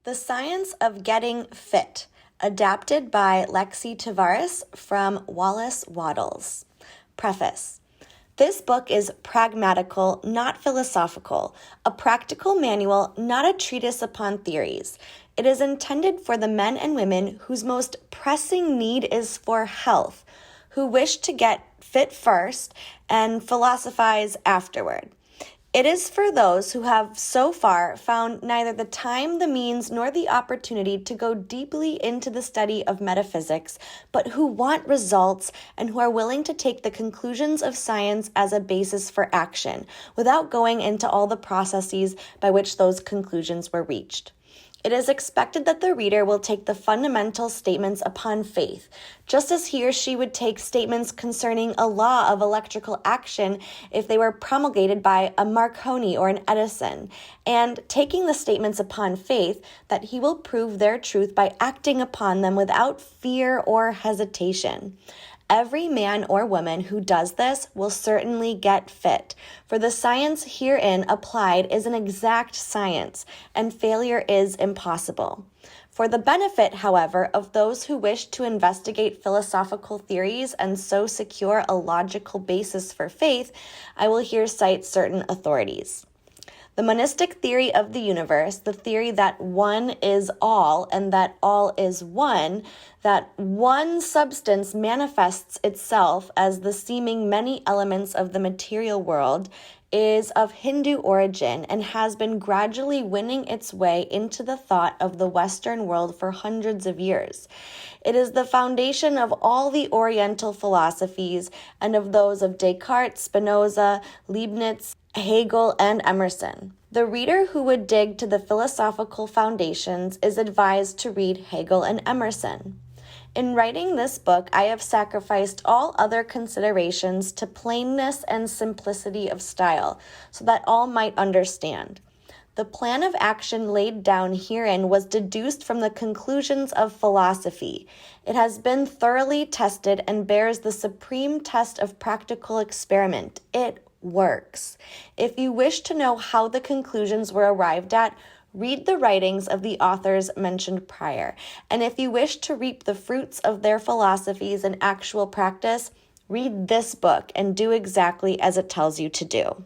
The Science of Getting Fit, adapted by Lexi Tavares from Wallace Wattles. Preface. This book is pragmatical, not philosophical, a practical manual, not a treatise upon theories. It is intended for the men and women whose most pressing need is for health, who wish to get fit first and philosophize afterward. It is for those who have so far found neither the time, the means, nor the opportunity to go deeply into the study of metaphysics, but who want results and who are willing to take the conclusions of science as a basis for action, without going into all the processes by which those conclusions were reached. It is expected that the reader will take the fundamental statements upon faith, just as he or she would take statements concerning a law of electrical action if they were promulgated by a Marconi or an Edison, and taking the statements upon faith that he will prove their truth by acting upon them without fear or hesitation. Every man or woman who does this will certainly get fit, for the science herein applied is an exact science, and failure is impossible. For the benefit, however, of those who wish to investigate philosophical theories and so secure a logical basis for faith, I will here cite certain authorities. The monistic theory of the universe, the theory that one is all and that all is one, that one substance manifests itself as the seeming many elements of the material world, is of Hindu origin and has been gradually winning its way into the thought of the Western world for hundreds of years. It is the foundation of all the Oriental philosophies and of those of Descartes, Spinoza, Leibniz, Hegel, and Emerson. The reader who would dig to the philosophical foundations is advised to read Hegel and Emerson. In writing this book, I have sacrificed all other considerations to plainness and simplicity of style, so that all might understand. The plan of action laid down herein was deduced from the conclusions of philosophy. It has been thoroughly tested and bears the supreme test of practical experiment. It works. If you wish to know how the conclusions were arrived at, read the writings of the authors mentioned prior. And if you wish to reap the fruits of their philosophies in actual practice, read this book and do exactly as it tells you to do.